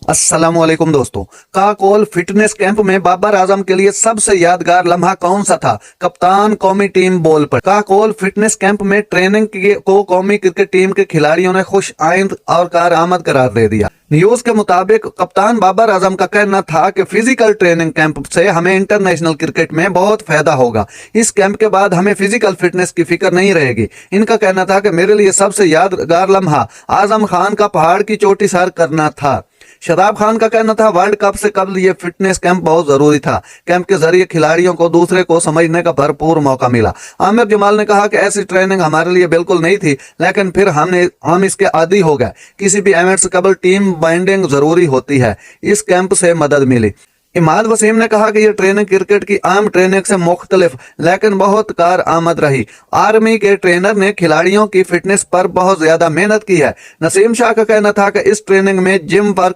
अस्सलाम वालेकुम दोस्तों। काकोल फिटनेस कैंप में बाबर आजम के लिए सबसे यादगार लम्हा कौन सा था? कप्तान कौमी टीम बॉल पर। काकोल फिटनेस कैंप में ट्रेनिंग को कौमी क्रिकेट टीम के खिलाड़ियों ने खुश आइंद और कारआमद करार दे दिया। न्यूज के मुताबिक कप्तान बाबर आजम का कहना था कि फिजिकल ट्रेनिंग कैंप से हमें इंटरनेशनल क्रिकेट में बहुत फायदा होगा। इस कैंप के बाद हमें फिजिकल फिटनेस की फिक्र नहीं रहेगी। इनका कहना था कि मेरे लिए सबसे यादगार लम्हा आजम खान का पहाड़ की चोटी सर करना था। शदाब खान का कहना था वर्ल्ड कप से कबल ये फिटनेस कैंप बहुत जरूरी था। कैंप के जरिए खिलाड़ियों को दूसरे को समझने का भरपूर मौका मिला। आमिर जमाल ने कहा कि ऐसी ट्रेनिंग हमारे लिए बिल्कुल नहीं थी, लेकिन फिर हम इसके आदी हो गए। किसी भी इवेंट से कबल टीम बाइंडिंग जरूरी होती है। इस कैंप से मदद मिली। इमाद वसीम ने कहा कि यह ट्रेनिंग क्रिकेट की आम ट्रेनिंग से मुख्तलिफ लेकिन बहुत कारआमद रही। आर्मी के ट्रेनर ने खिलाड़ियों की फिटनेस पर बहुत ज्यादा मेहनत की है। नसीम शाह का कहना था कि इस ट्रेनिंग में जिम वर्क